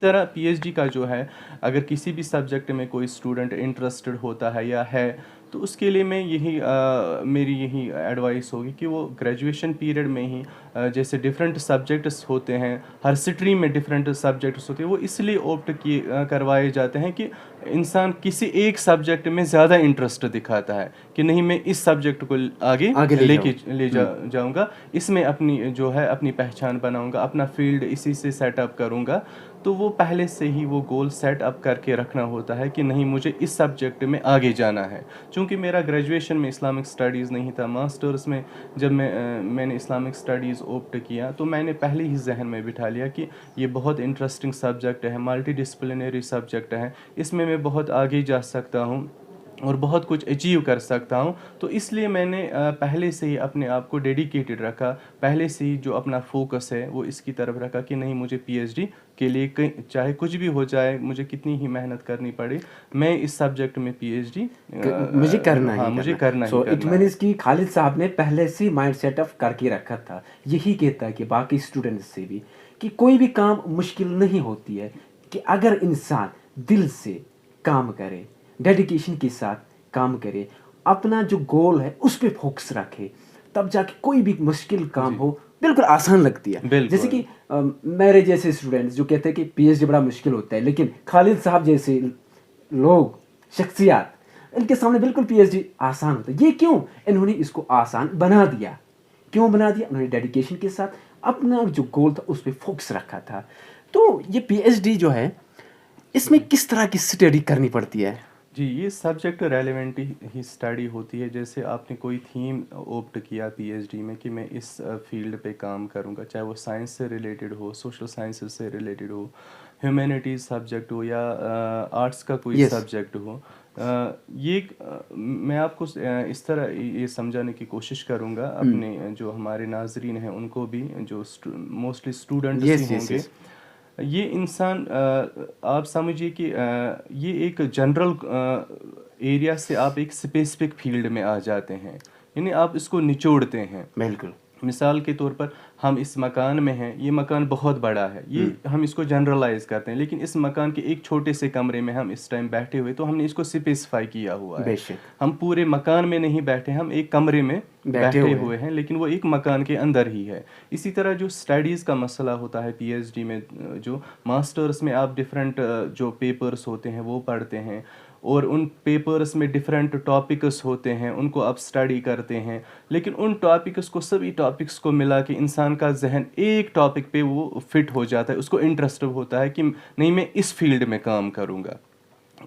तरह पीएचडी का जो है, अगर किसी भी सब्जेक्ट में कोई स्टूडेंट इंटरेस्टेड होता है या है, तो उसके लिए मैं मेरी यही एडवाइस होगी कि वो ग्रेजुएशन पीरियड में ही जैसे डिफरेंट सब्जेक्ट्स होते हैं, हर स्ट्रीम में डिफरेंट सब्जेक्ट्स होते हैं, वो इसलिए करवाए जाते हैं कि इंसान किसी एक सब्जेक्ट में ज़्यादा इंटरेस्ट दिखाता है कि नहीं, मैं इस सब्जेक्ट को आगे आगे ले लेके जाओ। जाऊंगा, इसमें अपनी जो है अपनी पहचान बनाऊंगा, अपना फील्ड इसी से सेटअप करूंगा। तो वो पहले से ही वो गोल सेट अप करके रखना होता है कि नहीं, मुझे इस सब्जेक्ट में आगे जाना है। चूँकि मेरा ग्रेजुएशन में इस्लामिक स्टडीज़ नहीं था, मास्टर्स में जब मैंने इस्लामिक स्टडीज़ ऑप्ट किया, तो मैंने पहले ही जहन में बिठा लिया कि ये बहुत इंटरेस्टिंग सब्जेक्ट है, मल्टी डिसिप्लिनरी सब्जेक्ट है, इसमें मैं बहुत आगे जा सकता हूँ और बहुत कुछ अचीव कर सकता हूँ। तो इसलिए मैंने पहले से ही अपने आप को डेडिकेटेड रखा, पहले से ही जो अपना फोकस है वो इसकी तरफ रखा कि नहीं, मुझे पीएचडी के लिए कहीं चाहे कुछ भी हो जाए, मुझे कितनी ही मेहनत करनी पड़े, मैं इस सब्जेक्ट में पीएचडी मुझे करना हाँ, ही मुझे करना। करना ही सो इट करना मीन्स है। कि खालिद साहब ने पहले से माइंड सेट अप करके रखा था। यही कहता है कि बाकी स्टूडेंट्स से भी कि कोई भी काम मुश्किल नहीं होती है, कि अगर इंसान दिल से काम करे, डेडिकेशन के साथ काम करे, अपना जो गोल है उस पर फोकस रखे, तब जाके कोई भी मुश्किल काम जी, हो बिल्कुल आसान लगती है। जैसे बिल्कुल। कि मेरे जैसे स्टूडेंट्स जो कहते हैं कि पीएचडी बड़ा मुश्किल होता है, लेकिन खालिद साहब जैसे लोग, शख्सियात, इनके सामने बिल्कुल पीएचडी आसान होता है। ये क्यों? इन्होंने इसको आसान बना दिया। क्यों बना दिया? उन्होंने डेडिकेशन के साथ अपना जो गोल था उस पर फोकस रखा था। तो ये पीएचडी जो है, इसमें जी किस तरह की स्टडी करनी पड़ती है? जी, ये सब्जेक्ट रेलेवेंट ही स्टडी होती है। जैसे आपने कोई थीम ऑप्ट किया पीएचडी में कि मैं इस फील्ड पे काम करूँगा, चाहे वो साइंस से रिलेटेड हो, सोशल साइंसेस से रिलेटेड हो, ह्यूमैनिटीज़ सब्जेक्ट हो, या आर्ट्स का कोई यस। सब्जेक्ट हो। मैं आपको इस तरह ये समझाने की कोशिश करूँगा, अपने जो हमारे नाजरीन हैं उनको भी, जो मोस्टली स्टूडेंट्स ही यस यस होंगे। यस। ये इंसान आप समझिए कि ये एक जनरल एरिया से आप एक स्पेसिफिक फील्ड में आ जाते हैं, यानी आप इसको निचोड़ते हैं। बिल्कुल। मिसाल के तौर पर, हम इस मकान में हैं, ये मकान बहुत बड़ा है, ये हम इसको जनरलाइज करते हैं, लेकिन इस मकान के एक छोटे से कमरे में हम इस टाइम बैठे हुए, तो हमने इसको स्पेसिफाई किया हुआ है। बेशक। हम पूरे मकान में नहीं बैठे, हम एक कमरे में बैठे बैठे हुए हैं। हुए हैं, लेकिन वो एक मकान के अंदर ही है। इसी तरह जो स्टडीज़ का मसला होता है पीएचडी में, जो मास्टर्स में आप डिफरेंट जो पेपर्स होते हैं वो पढ़ते हैं, और उन पेपर्स में डिफरेंट टॉपिक्स होते हैं, उनको आप स्टडी करते हैं, लेकिन उन टॉपिक्स को, सभी टॉपिक्स को मिला के इंसान का जहन एक टॉपिक पे वो फिट हो जाता है, उसको इंटरेस्ट होता है कि नहीं, मैं इस फील्ड में काम करूँगा,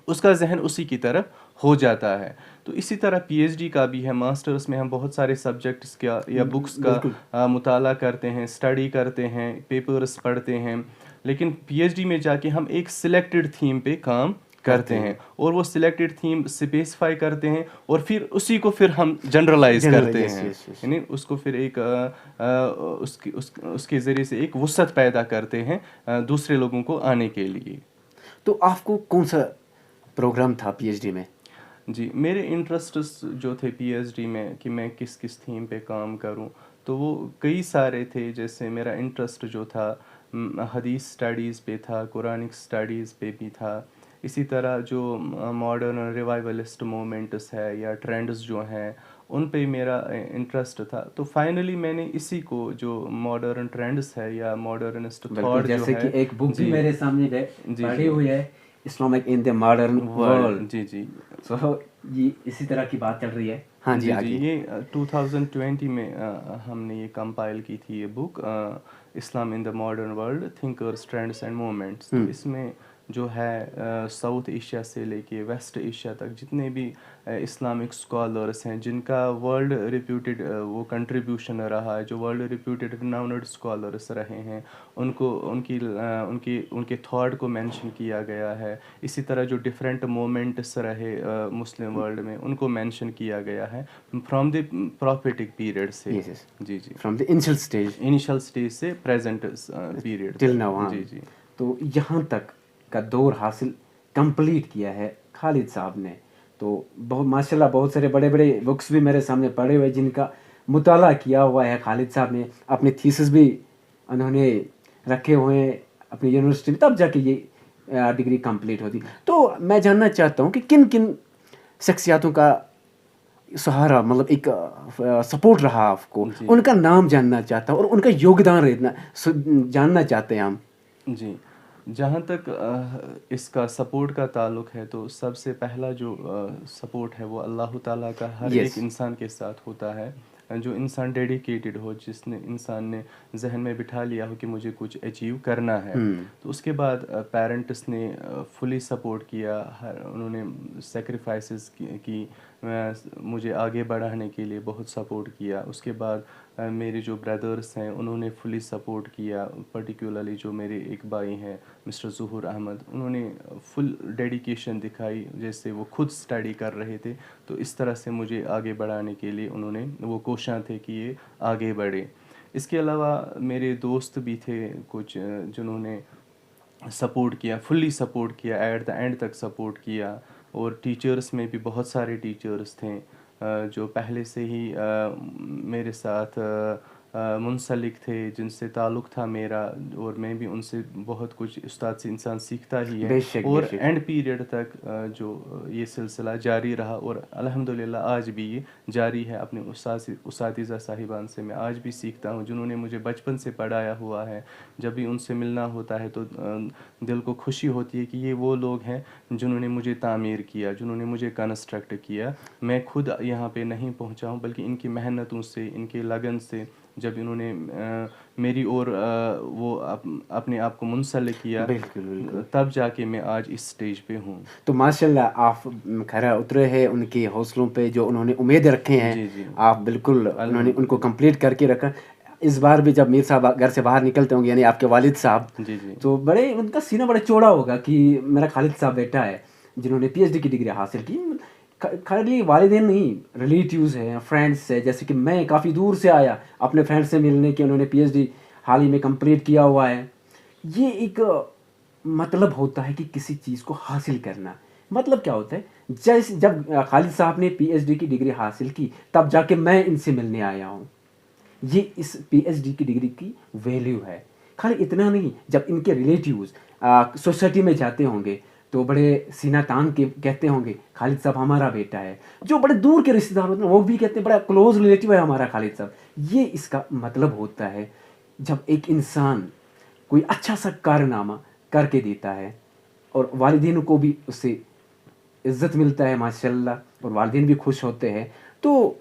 उसका जहन उसी की तरफ हो जाता है। तो इसी तरह पीएचडी का भी है। मास्टर्स में हम बहुत सारे सब्जेक्ट्स का या बुक्स बिल्कुल। का मुताला करते हैं, स्टडी करते हैं, पेपर्स पढ़ते हैं, लेकिन पीएचडी में जाके हम एक सिलेक्टेड थीम पे काम करते हैं, और वो सिलेक्टेड थीम स्पेसिफाई करते हैं, और फिर उसी को फिर हम जनरलाइज जनरल। करते यस हैं, यस यस। यानी उसको फिर एक उसके ज़रिए से एक वसअत पैदा करते हैं दूसरे लोगों को आने के लिए। तो आपको कौन सा प्रोग्राम था पीएचडी में? जी, मेरे इंटरेस्ट्स जो थे पीएचडी में कि मैं किस किस थीम पे काम करूं, तो वो कई सारे थे। जैसे मेरा इंटरेस्ट जो था हदीस स्टडीज़ पे था, कुरानिक स्टडीज़ पे भी था। इसी तरह जो मॉडर्न रिवाइवलिस्ट मूवमेंट्स है या ट्रेंड्स जो हैं, उन पे मेरा इंटरेस्ट था। तो फाइनली मैंने इसी को, जो मॉडर्न ट्रेंड्स है या मॉडर्निस्ट बिल्कुल। थॉट जो जैसे है। कि एक बुक भी जी मेरे सामने जी पढ़ी जी, हुई है, Islamic in the modern world. World, जी जी सो ये इसी तरह की बात चल रही है। हाँ जी, जी जी, आगे। ये 2020 में हमने ये कंपाइल की थी, ये book Islam in the modern world, thinkers, trends and movements. तो इसमें जो है साउथ एशिया से लेके वेस्ट एशिया तक जितने भी इस्लामिक स्कॉलर्स हैं, जिनका वर्ल्ड रिप्यूटेड वो कंट्रीब्यूशन रहा है, जो वर्ल्ड रिप्यूटेड रिनाउंड स्कॉलर्स रहे हैं, उनको उनके थॉट को मेंशन किया गया है। इसी तरह जो डिफरेंट मोमेंट्स रहे मुस्लिम वर्ल्ड में, उनको मेंशन किया गया है फ्रॉम द प्रोफेटिक पीरियड से। Yes yes. जी जी, from the initial stage initial stage से प्रेजेंट पीरियड टिल तक। नाउ। हाँ। जी जी तो यहाँ तक का दौर हासिल कंप्लीट किया है खालिद साहब ने। तो बहुत माशाल्लाह, बहुत सारे बड़े बड़े बुक्स भी मेरे सामने पड़े हुए जिनका मुताला किया हुआ है खालिद साहब ने। अपने थीसिस भी उन्होंने रखे हुए हैं, اپنی یونیورسٹی میں، تب جا کے یہ ڈگری کمپلیٹ ہوتی. تو میں جاننا چاہتا ہوں کہ کن کن شخصیاتوں کا سہارا مطلب ایک سپورٹ رہا آپ کو، ان کا نام جاننا چاہتا ہوں اور ان کا یوگدان جاننا چاہتے ہیں ہم. جی، جہاں تک اس کا سپورٹ کا تعلق ہے تو سب سے پہلا جو سپورٹ ہے وہ اللہ تعالیٰ کا ہر ایک انسان کے ساتھ ہوتا ہے. جو انسان ڈیڈیکیٹڈ ہو، جس نے انسان نے ذہن میں بٹھا لیا ہو کہ مجھے کچھ اچیو کرنا ہے، تو اس کے بعد پیرنٹس نے فلی سپورٹ کیا. انہوں نے سیکریفائسز کی، مجھے آگے بڑھانے کے لیے بہت سپورٹ کیا. اس کے بعد میرے جو بردرس ہیں انہوں نے فلی سپورٹ کیا. پرٹیکولرلی جو میرے ایک بھائی ہیں مسٹر ظہور احمد، انہوں نے فل ڈیڈیکیشن دکھائی، جیسے وہ خود اسٹڈی کر رہے تھے تو اس طرح سے مجھے آگے بڑھانے کے لیے انہوں نے وہ کوشاں تھے کہ یہ آگے بڑھے. اس کے علاوہ میرے دوست بھی تھے کچھ جنہوں نے سپورٹ کیا، فلی سپورٹ کیا، ایٹ دا اینڈ تک سپورٹ کیا. اور ٹیچرس میں بھی بہت سارے ٹیچرس تھے جو پہلے سے ہی میرے ساتھ منسلک تھے، جن سے تعلق تھا میرا، اور میں بھی ان سے بہت کچھ استاد سے انسان سیکھتا ہی ہے. اور اینڈ پیریڈ تک جو یہ سلسلہ جاری رہا، اور الحمدللہ آج بھی یہ جاری ہے. اپنے اساتذہ صاحبان سے میں آج بھی سیکھتا ہوں، جنہوں نے مجھے بچپن سے پڑھایا ہوا ہے. جب بھی ان سے ملنا ہوتا ہے تو دل کو خوشی ہوتی ہے کہ یہ وہ لوگ ہیں جنہوں نے مجھے تعمیر کیا، جنہوں نے مجھے کنسٹرکٹ کیا. میں خود یہاں پہ نہیں پہنچا ہوں، بلکہ ان کی محنتوں سے، ان کے لگن سے، جب انہوں نے میری اور وہ اپنے آپ کو منسلک کیا، تب جا کے میں آج اس سٹیج پہ ہوں. تو ماشاء اللہ آپ کھرا اترے ہیں ان کے حوصلوں پہ، جو انہوں نے امیدیں رکھے ہیں آپ بالکل انہوں نے ان کو کمپلیٹ کر کے رکھا. اس بار بھی جب میر صاحب گھر سے باہر نکلتے ہوں گے، یعنی آپ کے والد صاحب، تو بڑے ان کا سینہ بڑا چوڑا ہوگا کہ میرا خالد صاحب بیٹا ہے جنہوں نے پی ایچ ڈی کی ڈگری حاصل کی. خالی والدین نہیں، ریلیٹیوز ہیں، فرینڈس ہیں، جیسے کہ میں کافی دور سے آیا اپنے فرینڈ سے ملنے کے، انہوں نے پی ایچ ڈی حال ہی میں کمپلیٹ کیا ہوا ہے. یہ ایک مطلب ہوتا ہے کہ کسی چیز کو حاصل کرنا. مطلب کیا ہوتا ہے؟ جیسے جب خالد صاحب نے پی ایچ ڈی کی ڈگری حاصل کی، تب جا کے میں ان سے ملنے آیا ہوں. یہ اس پی ایچ ڈی کی ڈگری کی ویلیو ہے. خالی اتنا نہیں، جب ان کے ریلیٹیوز سوسائٹی میں جاتے ہوں گے تو بڑے سینہ تان کے کہتے ہوں گے خالد صاحب ہمارا بیٹا ہے. جو بڑے دور کے رشتے دار ہوتے ہیں وہ بھی کہتے ہیں بڑا کلوز ریلیٹیو ہے ہمارا خالد صاحب. یہ اس کا مطلب ہوتا ہے جب ایک انسان کوئی اچھا سا کارنامہ کر کے دیتا ہے اور والدین کو بھی اس سے عزت ملتا ہے ماشاء اللہ، اور والدین بھی خوش ہوتے ہیں. تو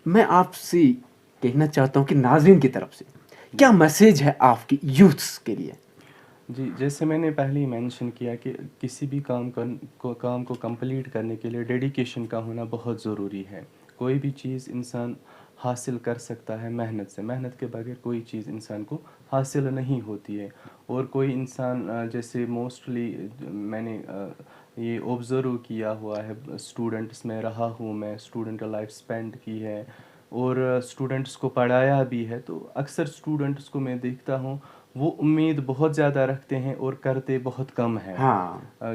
میں آپ سے کہنا چاہتا ہوں کہ ناظرین کی طرف سے کیا میسیج ہے آپ کی یوتھس کے لیے؟ جی، جیسے میں نے پہلے ہی مینشن کیا کہ کسی بھی کام کو کمپلیٹ کرنے کے لیے ڈیڈیکیشن کا ہونا بہت ضروری ہے. کوئی بھی چیز انسان حاصل کر سکتا ہے محنت سے، محنت کے بغیر کوئی چیز انسان کو حاصل نہیں ہوتی ہے. اور کوئی انسان جیسے موسٹلی میں نے یہ آبزرو کیا ہوا ہے، اسٹوڈنٹس میں رہا ہوں، میں اسٹوڈنٹ لائف اسپینڈ کی ہے اور اسٹوڈنٹس کو پڑھایا بھی ہے، تو اکثر اسٹوڈنٹس کو میں دیکھتا ہوں وہ امید بہت زیادہ رکھتے ہیں اور کرتے بہت کم ہیں.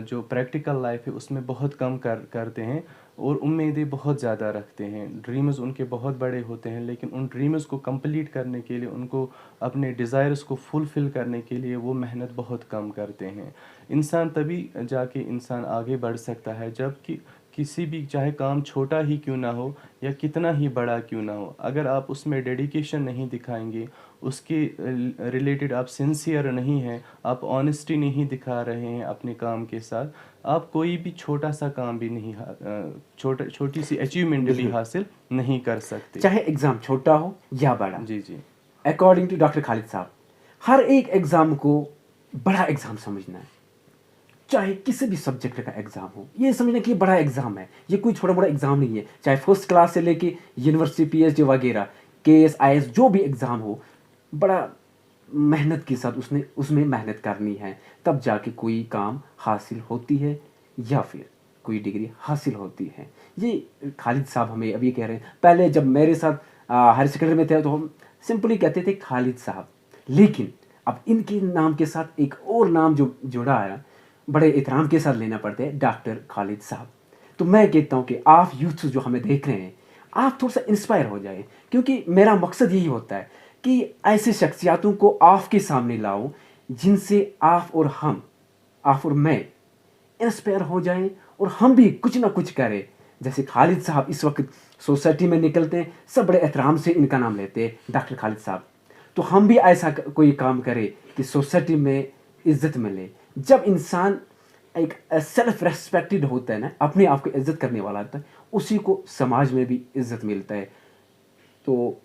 جو پریکٹیکل لائف ہے اس میں بہت کم کرتے ہیں اور امیدیں بہت زیادہ رکھتے ہیں. ڈریمز ان کے بہت بڑے ہوتے ہیں، لیکن ان ڈریمز کو کمپلیٹ کرنے کے لیے، ان کو اپنے ڈیزائرز کو فلفل کرنے کے لیے وہ محنت بہت کم کرتے ہیں. انسان تبھی جا کے انسان آگے بڑھ سکتا ہے جب کہ کسی بھی چاہے کام چھوٹا ہی کیوں نہ ہو یا کتنا ہی بڑا کیوں نہ ہو، اگر آپ اس میں ڈیڈیکیشن نہیں دکھائیں گے، اس کے ریلیٹڈ آپ سنسیئر نہیں ہیں، آپ آنیسٹی نہیں دکھا رہے ہیں اپنے کام کے ساتھ، آپ کوئی بھی چھوٹا سا کام بھی نہیں، چھوٹی سی اچیومنٹ بھی حاصل نہیں کر سکتے، چاہے ایگزام چھوٹا ہو یا بڑا. جی جی، اکارڈنگ ٹو ڈاکٹر خالد صاحب ہر ایک ایگزام کو بڑا ایگزام سمجھنا ہے. چاہے کسی بھی سبجیکٹ کا ایگزام ہو، یہ سمجھنا کہ یہ بڑا ایگزام ہے، یہ کوئی چھوٹا بڑا ایگزام نہیں ہے. چاہے فرسٹ کلاس سے لے کے یونیورسٹی، پی ایچ ڈی وغیرہ، کے ایس آئی ایس جو بھی ایگزام ہو، بڑا محنت کے ساتھ اس میں محنت کرنی ہے، تب جا کے کوئی کام حاصل ہوتی ہے یا پھر کوئی ڈگری حاصل ہوتی ہے. یہ خالد صاحب ہمیں ابھی کہہ رہے ہیں. پہلے جب میرے ساتھ ہائر سیکنڈری میں تھے تو ہم سمپلی کہتے تھے خالد صاحب، لیکن اب ان کے نام کے ساتھ ایک اور نام جو جڑا ہے بڑے احترام کے ساتھ لینا پڑتا ہے، ڈاکٹر خالد صاحب. تو میں کہتا ہوں کہ آپ یوتھ جو ہمیں دیکھ رہے ہیں، آپ تھوڑا سا انسپائر ہو جائیں، کیونکہ میرا مقصد یہی ہوتا ہے کہ ایسے شخصیاتوں کو آپ کے سامنے لاؤں जिनसे आप और मैं इंस्पायर हो जाएं और हम भी कुछ ना कुछ करें। जैसे खालिद साहब इस वक्त सोसाइटी में निकलते हैं, सब बड़े एहतराम से इनका नाम लेते हैं, डॉक्टर खालिद साहब। तो हम भी ऐसा कोई काम करें कि सोसाइटी में इज्जत मिले। जब इंसान एक सेल्फ रेस्पेक्टेड होता है ना, अपने आप को इज्जत करने वाला होता है, उसी को समाज में भी इज्जत मिलता है। तो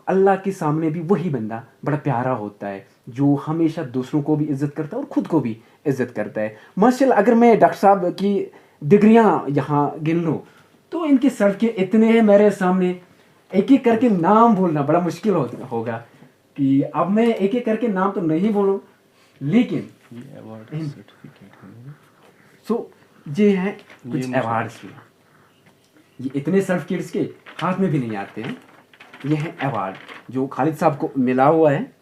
अल्लाह के सामने भी वही बंदा बड़ा प्यारा होता है जो हमेशा दूसरों को भी इज्जत करता है और ख़ुद को भी इज्जत करता है। माशाल्लाह, अगर मैं डॉक्टर साहब की डिग्रियां यहाँ गिन लूँ तो इनके सर के इतने हैं मेरे सामने, एक एक करके नाम बोलना बड़ा मुश्किल होगा कि अब मैं एक एक करके नाम तो नहीं बोलूँ, लेकिन ये अवार्ड सर्टिफिकेट है। सो ये हैं कुछ अवार्ड्स के। ये इतने सर्टिफिकेट्स के हाथ में भी नहीं आते हैं। ये है अवार्ड जो खालिद साहब को मिला हुआ है।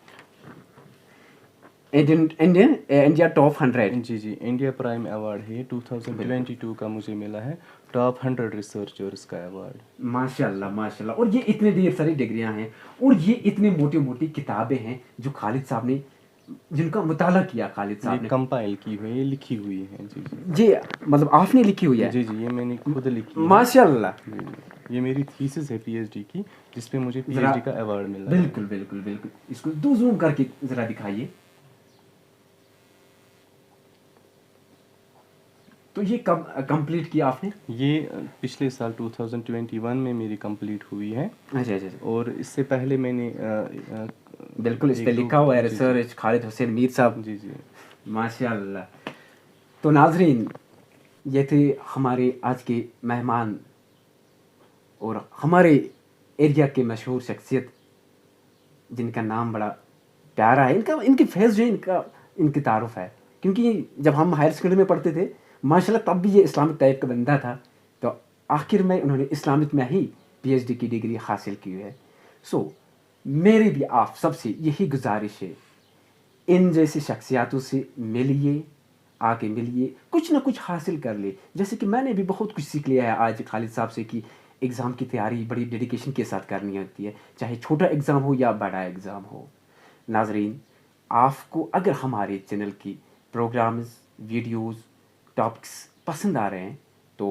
India top 100। जी, इंडिया प्राइम अवार्ड है, 2022 का मुझे मिला है, टॉप 100 रिसर्चर्स का अवार्ड। माशाल्लाह माशाल्लाह। और ये इतने ढेर सारी डिग्रियां हैं और ये इतनी मोटी मोटी किताबें हैं जो खालिद साहब ने, जिनका मुताला किया खालिद साहब ने, कंपाइल की हुई है, लिखी हुई है। जी, ये मतलब आपने लिखी हुई है? जी, ये मैंने खुद लिखी है। माशाल्लाह। ये मेरी थीसिस है पीएचडी की, जिसपे मुझे पीएचडी का अवार्ड मिला। बिल्कुल बिल्कुल बिल्कुल। इसको दो जूम करके जरा दिखाइए। तो ये कब कंप्लीट किया आपने? ये पिछले साल 2021 में मेरी कंप्लीट हुई है। अच्छा। और इससे पहले मैंने बिल्कुल इस पे लिखा हुआ है रिसर्च खालिद हुसैन मीर साहब। जी। माशाल्लाह। तो नाजरीन, ये थे हमारे आज के मेहमान और हमारे एरिया के मशहूर शख्सियत जिनका नाम बड़ा प्यारा है। इनकी फेस जो है, इनकी तारुफ है, क्योंकि जब हम हायर सेकेंडरी में पढ़ते थे माशाल्लाह तब भी ये इस्लामिक टाइप का बंदा था, तो आखिर में उन्होंने इस्लामिक में ही पीएचडी की डिग्री हासिल की है। सो मेरी भी आप सबसे यही गुजारिश है, इन जैसी शख्सियातों से मिलिए, आके मिलिए, कुछ ना कुछ हासिल कर ले। जैसे कि मैंने भी बहुत कुछ सीख लिया है आज खालिद साहब से कि एग्ज़ाम की तैयारी बड़ी डेडिकेशन के साथ करनी होती है, चाहे छोटा एग्ज़ाम हो या बड़ा एग्ज़ाम हो। नाजरीन, आपको अगर हमारे चैनल की प्रोग्राम्स, वीडियोज़, टॉपिक्स पसंद आ रहे हैं तो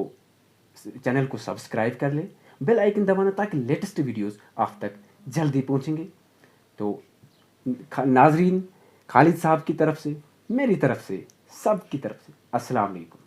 चैनल को सब्सक्राइब कर लें, बेल आइकन दबाना, ताकि लेटेस्ट वीडियोस आप तक जल्दी पहुंचेंगे। तो नाजरीन, खालिद साहब की तरफ से, मेरी तरफ से, सब की तरफ से अस्सलाम वालेकुम।